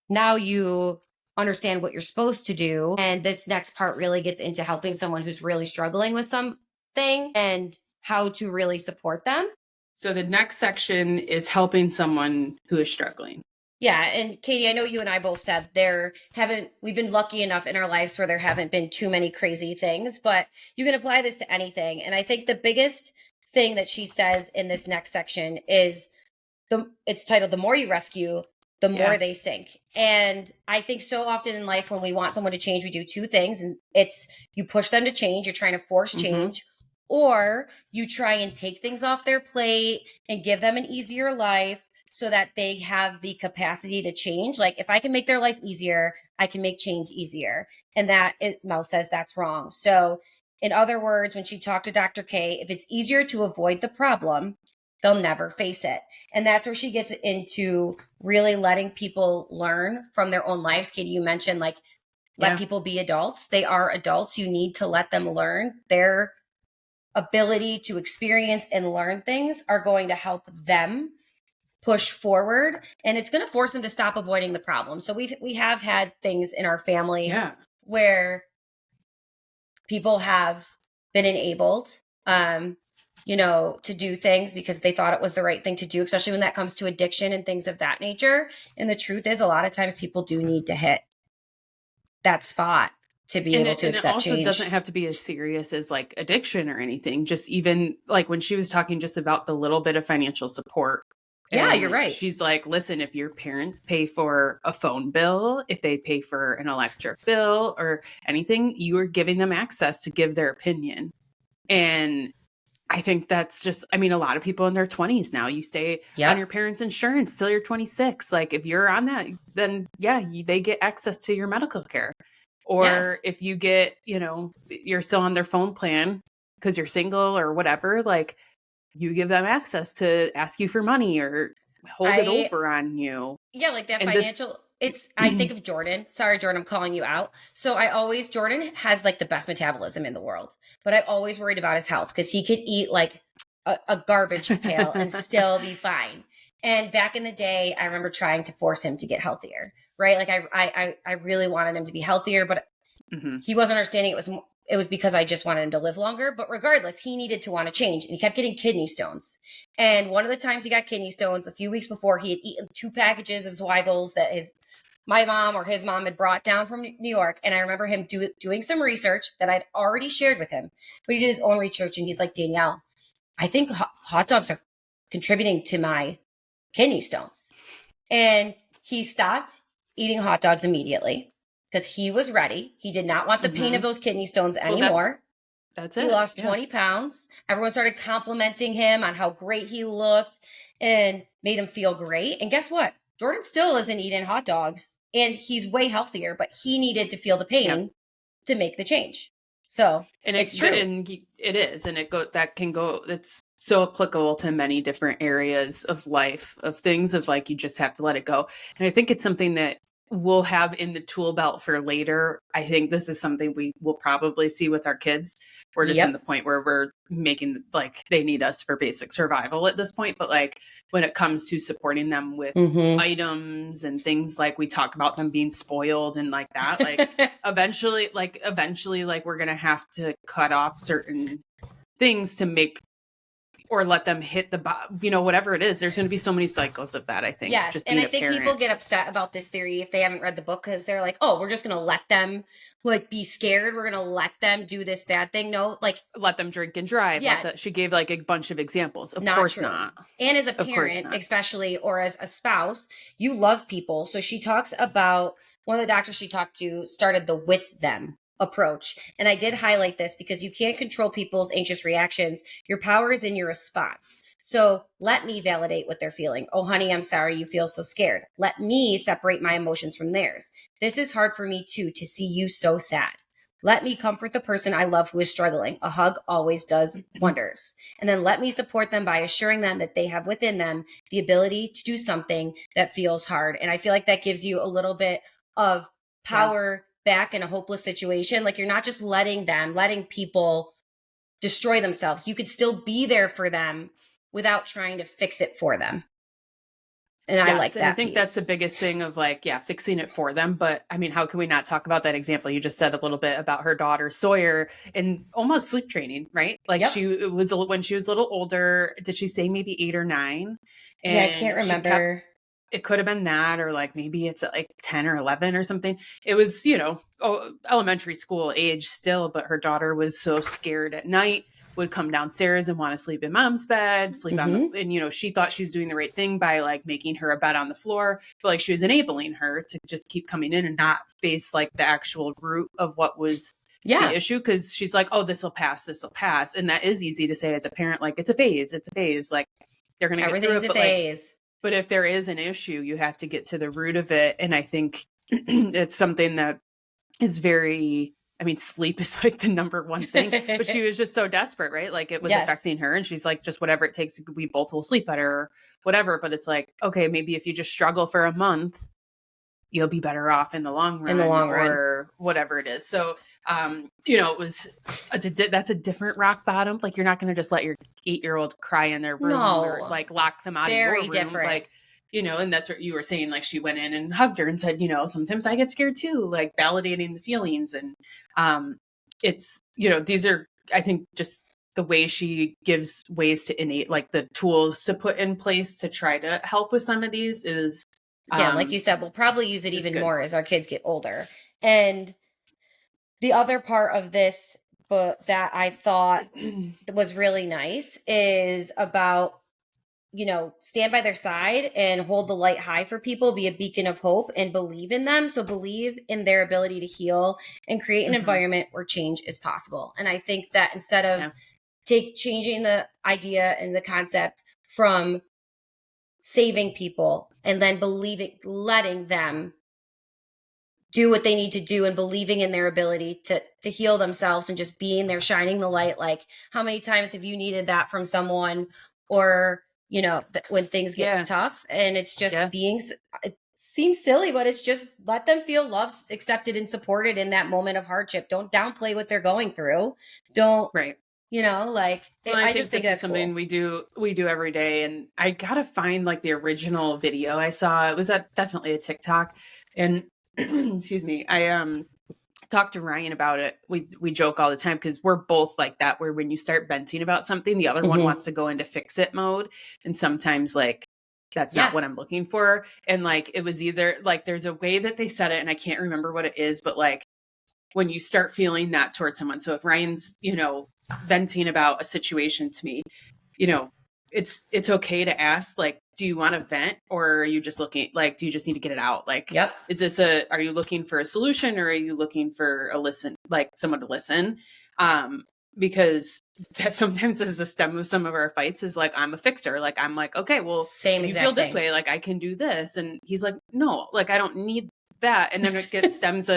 now you understand what you're supposed to do. And this next part really gets into helping someone who's really struggling with something and how to really support them. So the next section is helping someone who is struggling. Yeah. And Katie, I know you and I both said we've been lucky enough in our lives where there haven't been too many crazy things, but you can apply this to anything. And I think the biggest thing that she says in this next section is it's titled, "The More You Rescue, the more they sink." And I think so often in life when we want someone to change, we do two things. And it's you push them to change, you're trying to force change, or you try and take things off their plate and give them an easier life so that they have the capacity to change. Like if I can make their life easier, I can make change easier. And Mel says that's wrong. So in other words, when she talked to Dr. K, if it's easier to avoid the problem, they'll never face it. And that's where she gets into really letting people learn from their own lives. Katie, you mentioned like, let people be adults. They are adults. You need to let them learn. Their ability to experience and learn things are going to help them push forward, and it's going to force them to stop avoiding the problem. So we have had things in our family where people have been enabled, to do things because they thought it was the right thing to do, especially when that comes to addiction and things of that nature. And the truth is, a lot of times people do need to hit that spot to be able to accept change. It also doesn't have to be as serious as like addiction or anything. Just even like when she was talking just about the little bit of financial support. Yeah, you're right. She's like, listen, if your parents pay for a phone bill, if they pay for an electric bill or anything, you are giving them access to give their opinion. And I think that's just, a lot of people in their 20s now, you stay on your parents' insurance till you're 26. Like if you're on that, then they get access to your medical care. Or if you get, you're still on their phone plan because you're single or whatever, like you give them access to ask you for money or hold it over on you. Yeah, like that financial. I think of Jordan. Sorry, Jordan, I'm calling you out. So Jordan has like the best metabolism in the world, but I always worried about his health because he could eat like a garbage pail and still be fine. And back in the day, I remember trying to force him to get healthier, right? Like I really wanted him to be healthier, but he wasn't understanding it was because I just wanted him to live longer. But regardless, he needed to want to change. And he kept getting kidney stones. And one of the times he got kidney stones, a few weeks before, he had eaten 2 packages of Zweigels that my mom or his mom had brought down from New York. And I remember him doing some research that I'd already shared with him. But he did his own research. And he's like, Danielle, I think hot dogs are contributing to my kidney stones. And he stopped eating hot dogs immediately. Because he was ready. He did not want the pain of those kidney stones anymore. That's it. He lost 20 pounds. Everyone started complimenting him on how great he looked and made him feel great. And guess what? Jordan still isn't eating hot dogs and he's way healthier, but he needed to feel the pain to make the change. So it's true. And it is. And it's so applicable to many different areas of life, of things of like, you just have to let it go. And I think it's something that we'll have in the tool belt for later. I think this is something we will probably see with our kids. We're just in the point where we're making, like, they need us for basic survival at this point. But like, when it comes to supporting them with items and things, like we talk about them being spoiled and like that, like eventually, like we're going to have to cut off certain things to make, or let them hit the, whatever it is. There's going to be so many cycles of that, I think. Yes. Just and I think people get upset about this theory if they haven't read the book, because they're like, oh, we're just going to let them like be scared. We're going to let them do this bad thing. No, like let them drink and drive. Yeah. She gave like a bunch of examples. Of course not. And as a parent, especially, or as a spouse, you love people. So she talks about, one of the doctors she talked to started the with them approach. And I did highlight this because you can't control people's anxious reactions. Your power is in your response. So let me validate what they're feeling. Oh, honey, I'm sorry you feel so scared. Let me separate my emotions from theirs. This is hard for me too, to see you so sad. Let me comfort the person I love who is struggling. A hug always does wonders. And then let me support them by assuring them that they have within them the ability to do something that feels hard. And I feel like that gives you a little bit of power back in a hopeless situation. Like, you're not just letting people destroy themselves. You could still be there for them without trying to fix it for them. And I like that. I think that's the biggest thing of like, fixing it for them. But I mean, how can we not talk about that example? You just said a little bit about her daughter Sawyer and almost sleep training, right? Like it was when she was a little older. Did she say maybe 8 or 9? And I can't remember. It could have been that, or like maybe it's at like 10 or 11 or something. It was, elementary school age still, but her daughter was so scared at night, would come downstairs and want to sleep in mom's bed, and she thought she was doing the right thing by like making her a bed on the floor, but like she was enabling her to just keep coming in and not face like the actual root of what was the issue. Cause she's like, oh, this will pass. And that is easy to say as a parent, like it's a phase. Like they're going to get through it. Everything's a phase. But if there is an issue, you have to get to the root of it. And I think it's something that is very, sleep is like the number one thing, but she was just so desperate, right? Like it was affecting her, and she's like, just whatever it takes, we both will sleep better or whatever. But it's like, okay, maybe if you just struggle for a month, you'll be better off in the long run, or whatever it is. So, that's a different rock bottom. Like, you're not going to just let your 8-year-old cry in their room or like lock them out of your room. Different. Like, and that's what you were saying. Like, she went in and hugged her and said, sometimes I get scared too, like validating the feelings. And, it's, these are, I think, just the way she gives ways to innate, like the tools to put in place to try to help with some of these is, like you said, we'll probably use it even more as our kids get older. And the other part of this book that I thought was really nice is about, stand by their side and hold the light high for people, be a beacon of hope, and believe in them. So believe in their ability to heal and create an environment where change is possible. And I think that instead of changing the idea and the concept from saving people and then letting them do what they need to do and believing in their ability to heal themselves and just being there, shining the light. Like, how many times have you needed that from someone, or, when things get tough, and it's just it seems silly, but it's just let them feel loved, accepted, and supported in that moment of hardship. Don't downplay what they're going through. Don't, I just think that's something cool. we do every day. And I gotta find like the original video I saw. It was definitely a TikTok, and excuse me, I talked to Ryan about it. We joke all the time because we're both like that, where when you start venting about something, the other one wants to go into fix it mode, and sometimes like that's not what I'm looking for. And like, it was either like, there's a way that they said it, and I can't remember what it is, but like, when you start feeling that towards someone, so if Ryan's venting about a situation to me, it's okay to ask, like, do you want to vent, or are you just looking, like, do you just need to get it out? Like, is this are you looking for a solution, or are you looking for someone to listen? Because that sometimes is the stem of some of our fights, is like, I'm a fixer. Like, I'm like, okay, well, you feel this way, like I can do this. And he's like, no, like, I don't need that. And then it stems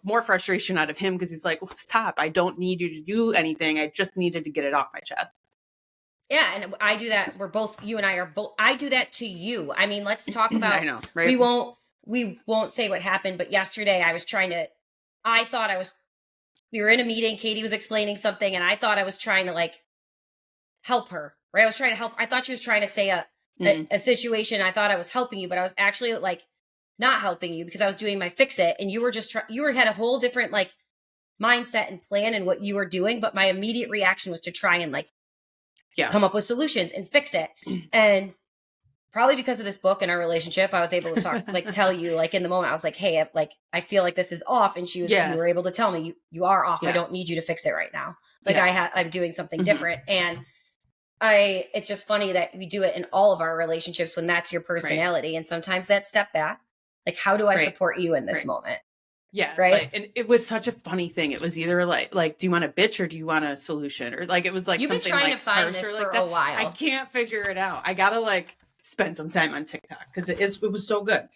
more frustration out of him because he's like, well, stop. I don't need you to do anything. I just needed to get it off my chest. Yeah, and I do that. You and I are both. I do that to you. I mean, let's talk about. I know, right? We won't say what happened, but yesterday I thought we were in a meeting. Katie was explaining something, and I thought I was trying to like help her. Right? I was trying to help. I thought she was trying to say a situation. I thought I was helping you, but I was actually like not helping you because I was doing my fix it, and you were just had a whole different like mindset and plan and what you were doing. But my immediate reaction was to try and like come up with solutions and fix it. And probably because of this book and our relationship, I was able to tell you like in the moment, I was like, hey, I feel like this is off. And you were able to tell me you are off. I don't need you to fix it right now. Like I'm doing something different. And it's just funny that we do it in all of our relationships when that's your personality. Right. And sometimes that step back, like, how do I support you in this moment? Yeah. Right. And it was such a funny thing. It was either like, do you want a bitch or do you want a solution? Or like, it was like, you've been trying to find this for a while. I can't figure it out. I got to like spend some time on TikTok because it was so good.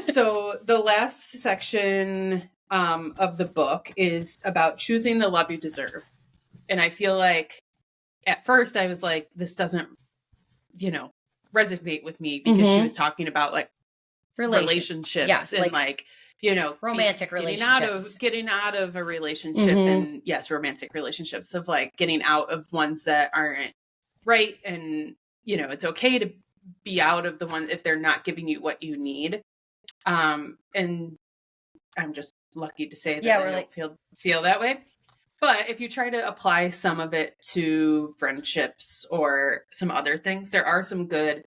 So the last section of the book is about choosing the love you deserve. And I feel like at first I was like, this doesn't, resonate with me because she was talking about like relationships and like romantic relationships, getting out of a relationship and romantic relationships of like getting out of ones that aren't right. And, it's okay to be out of the ones if they're not giving you what you need. And I'm just lucky to say that I don't feel that way. But if you try to apply some of it to friendships or some other things, there are some good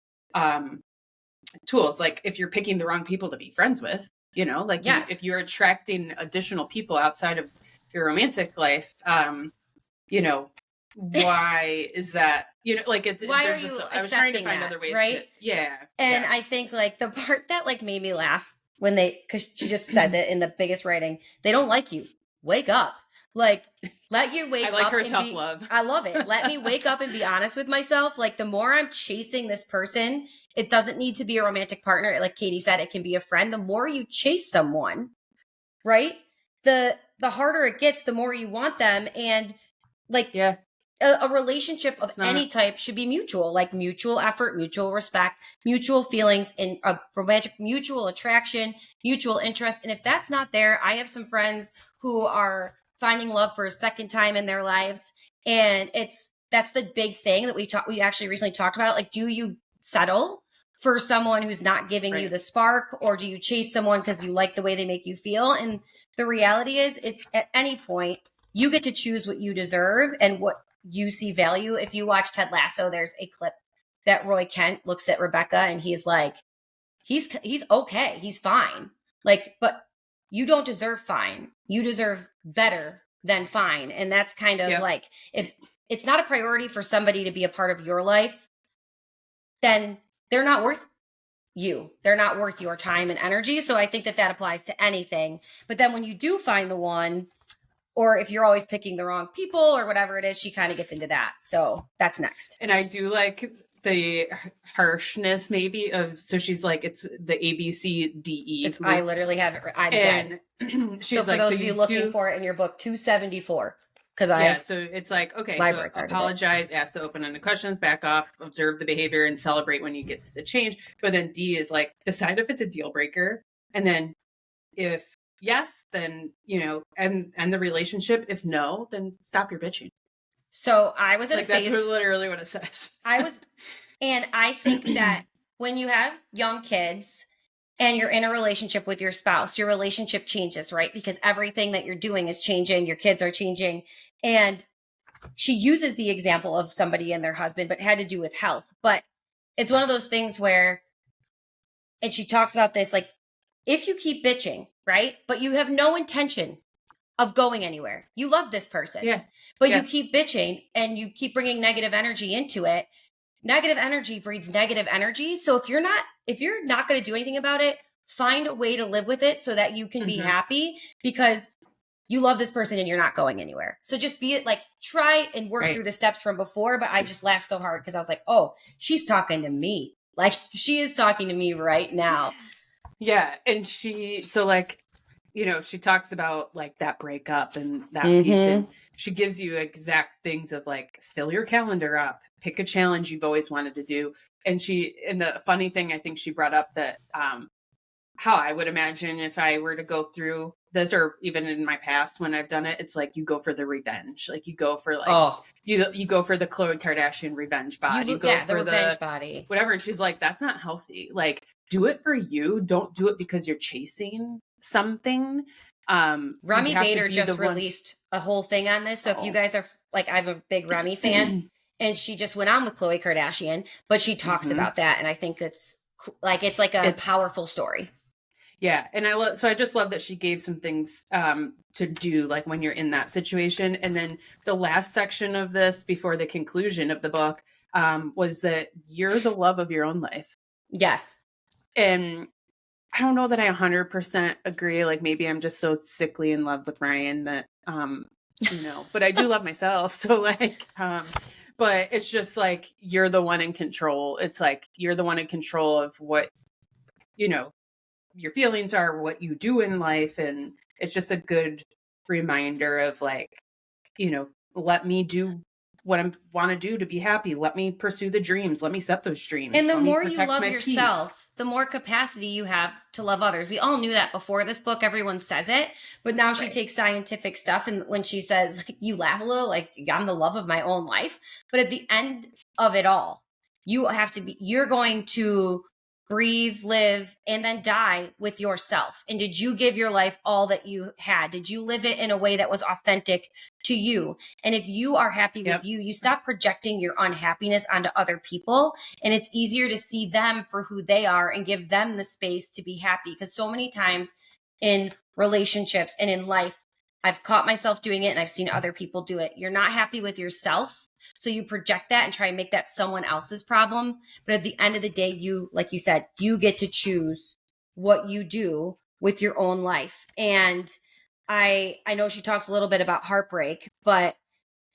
tools. Like if you're picking the wrong people to be friends with, if you're attracting additional people outside of your romantic life, why is that? Why are you I was trying to find that, other ways, right? And I think like the part that like made me laugh because she just says it in the biggest writing, they don't like you. Wake up. Like, let you wake up. I like her tough love. I love it. Let me wake up and be honest with myself. Like, the more I'm chasing this person, it doesn't need to be a romantic partner. Like Katie said, it can be a friend. The more you chase someone, right? The harder it gets, the more you want them. And like, a relationship of any type should be mutual, like mutual effort, mutual respect, mutual feelings, and a romantic mutual attraction, mutual interest. And if that's not there, I have some friends who are finding love for a second time in their lives. And that's the big thing that we actually recently talked about. Like, do you settle for someone who's not giving you the spark, or do you chase someone because you like the way they make you feel? And the reality is, it's at any point, you get to choose what you deserve and what you see value. If you watch Ted Lasso, there's a clip that Roy Kent looks at Rebecca and he's like, he's okay. He's fine. Like, but you don't deserve fine. You deserve better than fine. And that's kind of like, if it's not a priority for somebody to be a part of your life, then they're not worth you. They're not worth your time and energy. So I think that applies to anything. But then when you do find the one, or if you're always picking the wrong people or whatever it is, she kind of gets into that. So that's next. And I do like the harshness maybe so she's like, it's the ABCDE. I literally have it. I'm dead. She's so for those of you looking for it in your book, 274. So it's like, okay, so apologize, ask the open-ended questions, back off, observe the behavior, and celebrate when you get to the change. But then D is like, decide if it's a deal breaker. And then if yes, then, end the relationship. If no, then stop your bitching. So I was in a phase. That's literally what it says. And I think that when you have young kids and you're in a relationship with your spouse, your relationship changes, right? Because everything that you're doing is changing. Your kids are changing. And she uses the example of somebody and their husband, but it had to do with health. But it's one of those things where, and she talks about this, like, if you keep bitching, right? But you have no intention of going anywhere. You love this person, but you keep bitching and you keep bringing negative energy into it. Negative energy breeds negative energy. So if you're not going to do anything about it, find a way to live with it so that you can be happy because you love this person and you're not going anywhere. So just try and work through the steps from before. But I just laughed so hard because I was like, oh, she's talking to me. Like, she is talking to me right now. Yeah. And so like, she talks about like that breakup and that piece, and she gives you exact things of like, fill your calendar up, pick a challenge you've always wanted to do. And the funny thing, I think she brought up that, how I would imagine if I were to go through this, or even in my past when I've done it, it's like you go for the revenge. Like you go for like, you go for the Khloe Kardashian revenge bod. You go for the revenge body. Whatever. And she's like, that's not healthy. Like, do it for you. Don't do it because you're chasing something. Remy Bader just released a whole thing on this. So if you guys are like, I'm a big Remy fan, and she just went on with Khloe Kardashian, but she talks about that. And I think that's like, it's like a powerful story. Yeah. And I just love that she gave some things to do, like when you're in that situation. And then the last section of this before the conclusion of the book was that you're the love of your own life. Yes. And I don't know that I 100% agree. Like maybe I'm just so sickly in love with Ryan that, but I do love myself. So like, but it's just like, you're the one in control. It's like, you're the one in control of what, your feelings are, what you do in life. And it's just a good reminder of like, let me do what I want to do to be happy. Let me pursue the dreams. Let me set those dreams. And the more you love yourself, the more capacity you have to love others. We all knew that before this book. Everyone says it, but now she takes scientific stuff. And when she says, you laugh a little, like, I'm the love of my own life. But at the end of it all, you're going to breathe, live, and then die with yourself. And did you give your life all that you had? Did you live it in a way that was authentic to you? And if you are happy with you, you stop projecting your unhappiness onto other people. And it's easier to see them for who they are and give them the space to be happy. Because so many times in relationships and in life, I've caught myself doing it and I've seen other people do it. You're not happy with yourself. So you project that and try and make that someone else's problem. But at the end of the day, you, like you said, you get to choose what you do with your own life. And I know she talks a little bit about heartbreak, but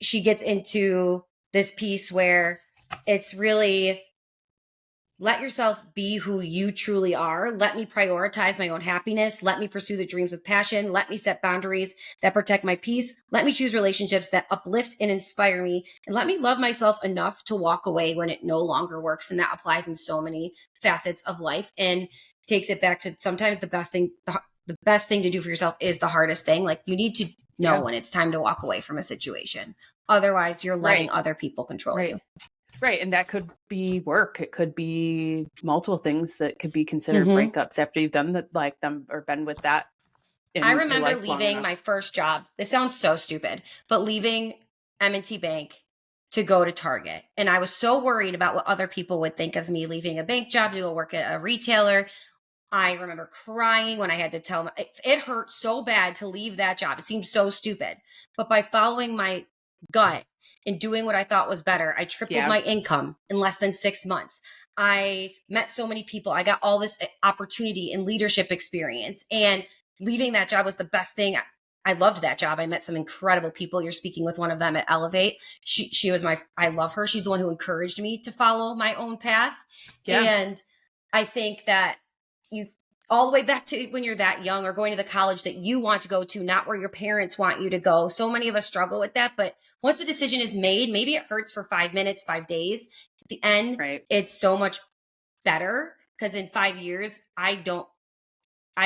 she gets into this piece where it's really, let yourself be who you truly are. Let me prioritize my own happiness. Let me pursue the dreams with passion. Let me set boundaries that protect my peace. Let me choose relationships that uplift and inspire me. And let me love myself enough to walk away when it no longer works. And that applies in so many facets of life and takes it back to sometimes the best thing to do for yourself is the hardest thing. Like you need to know when it's time to walk away from a situation. Otherwise, you're letting other people control you. Right. And that could be work. It could be multiple things that could be considered breakups after you've done them or been with that. I remember leaving my first job. This sounds so stupid, but leaving M&T Bank to go to Target. And I was so worried about what other people would think of me leaving a bank job to go work at a retailer. I remember crying when I had to tell them. It hurt so bad to leave that job. It seemed so stupid. But by following my gut, and doing what I thought was better, I tripled my income in less than 6 months. I met so many people. I got all this opportunity and leadership experience. And leaving that job was the best thing. I loved that job. I met some incredible people. You're speaking with one of them at Elevate. She was I love her. She's the one who encouraged me to follow my own path. Yeah. And I think that all the way back to when you're that young or going to the college that you want to go to, not where your parents want you to go. So many of us struggle with that. But once the decision is made, maybe it hurts for 5 minutes, 5 days. At the end, it's so much better because in 5 years, I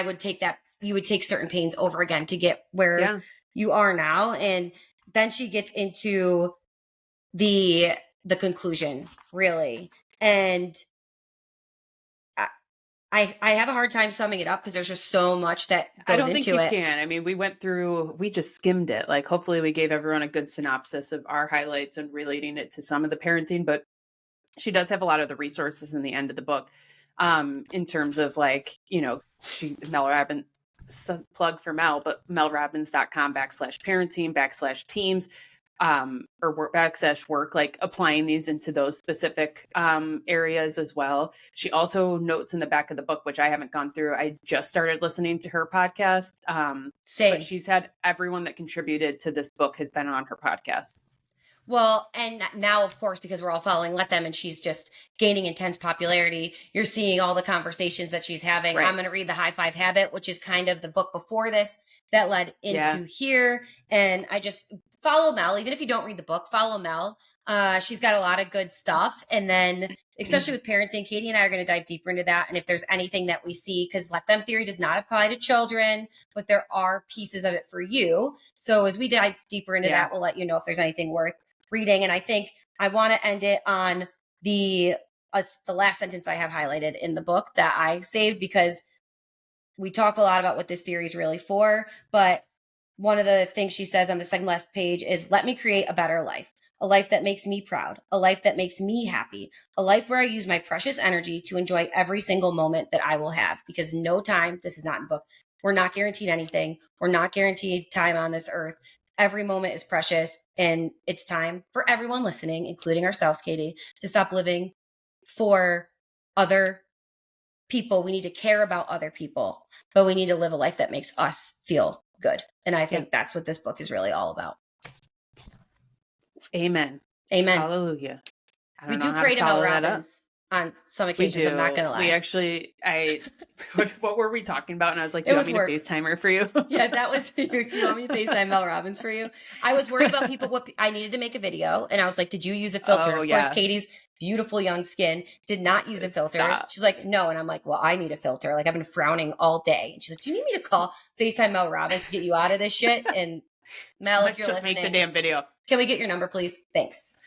would take that. You would take certain pains over again to get where you are now. And then she gets into the conclusion, really. And I have a hard time summing it up because there's just so much that goes into it. I don't think you can. I mean, we just skimmed it. Like, hopefully we gave everyone a good synopsis of our highlights and relating it to some of the parenting, but she does have a lot of the resources in the end of the book in terms of like, Mel Robbins, plug for Mel, but melrobbins.com/parenting/teams. Or work, like applying these into those specific areas as well. She also notes in the back of the book, which I haven't gone through. I just started listening to her podcast. Same. But she's had everyone that contributed to this book has been on her podcast. Well, and now, of course, because we're all following Let Them and she's just gaining intense popularity, you're seeing all the conversations that she's having. Right. I'm going to read The High Five Habit, which is kind of the book before this that led into here. And I just follow Mel. Even if you don't read the book, follow Mel. She's got a lot of good stuff. And then, especially with parenting, Katie and I are going to dive deeper into that. And if there's anything that we see, because Let Them theory does not apply to children, but there are pieces of it for you. So as we dive deeper into that, we'll let you know if there's anything worth reading. And I think I want to end it on the last sentence I have highlighted in the book that I saved, because we talk a lot about what this theory is really for. But one of the things she says on the second last page is, let me create a better life, a life that makes me proud, a life that makes me happy, a life where I use my precious energy to enjoy every single moment that I will have. Because no time, this is not in the book, we're not guaranteed anything. We're not guaranteed time on this earth. Every moment is precious, and it's time for everyone listening, including ourselves, Katie, to stop living for other people. We need to care about other people, but we need to live a life that makes us feel good. And I think that's what this book is really all about. Amen. Amen. Hallelujah. We do pray to Mel Robbins on some occasions. I'm not going to lie. We actually, what were we talking about? And I was like, do you want me to FaceTime her for you? Yeah, that was you. Do you want me to FaceTime Mel Robbins for you? I was worried about people. I needed to make a video, and I was like, did you use a filter? Of course, Katie's beautiful young skin did not use a filter. Stop. She's like, no. And I'm like, well, I need a filter. Like, I've been frowning all day. And she's like, do you need me to call FaceTime Mel Robbins to get you out of this shit? And Mel, if you're listening, just make the damn video. Can we get your number, please? Thanks.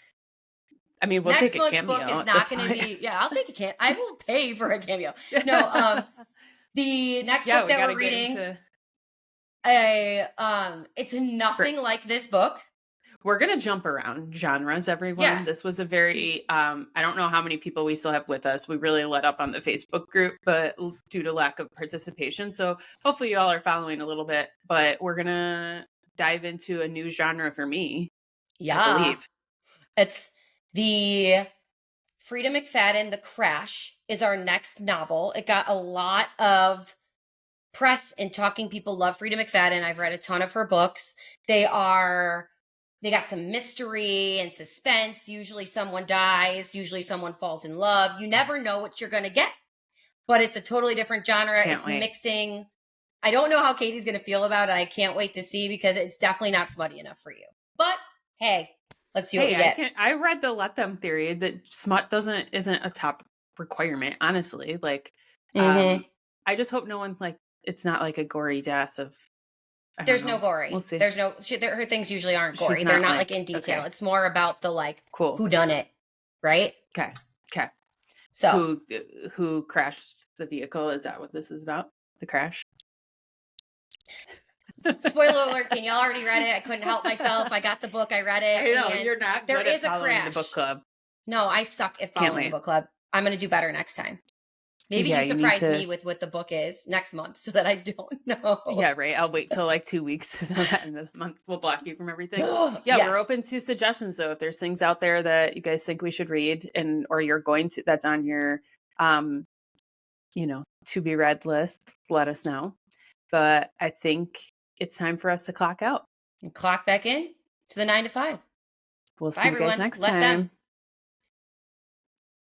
I mean, we'll take a cameo. Next month's book is not going to be, I'll take a cameo. I will pay for a cameo. No, the next book that we're reading, it's nothing like this book. We're going to jump around genres, everyone. Yeah. This was a very, I don't know how many people we still have with us. We really let up on the Facebook group, but due to lack of participation. So hopefully you all are following a little bit, but we're going to dive into a new genre for me. Yeah. I believe. It's the Frida McFadden, The Crash, is our next novel. It got a lot of press and talking. People love Frida McFadden. I've read a ton of her books. They got some mystery and suspense. Usually someone dies. Usually someone falls in love. You never know what you're going to get, but it's a totally different genre. It's mixing. I don't know how Katie's going to feel about it. I can't wait to see, because it's definitely not smutty enough for you. But hey, let's see what we get. I read the Let Them theory that smut isn't a top requirement, honestly. Like, I just hope no one, like, it's not like a gory death of. There's no gory. We'll see. There's no. Her things usually aren't gory. They're not like in detail. Okay. It's more about the who done it, right? Okay. So who crashed the vehicle? Is that what this is about? The crash. Spoiler alert, Danielle already read it. I couldn't help myself. I got the book. I read it. I know, you're not good at following the book club. No, I suck at following the book club. I'm going to do better next time. Maybe you surprise me with what the book is next month so that I don't know. Yeah, right. I'll wait till like 2 weeks. So that in the month we'll block you from everything. Yeah, we're open to suggestions. So if there's things out there that you guys think we should read or you're going to, that's on your, to be read list, let us know. But I think it's time for us to clock out. And clock back in to the 9 to 5. We'll see you guys next time.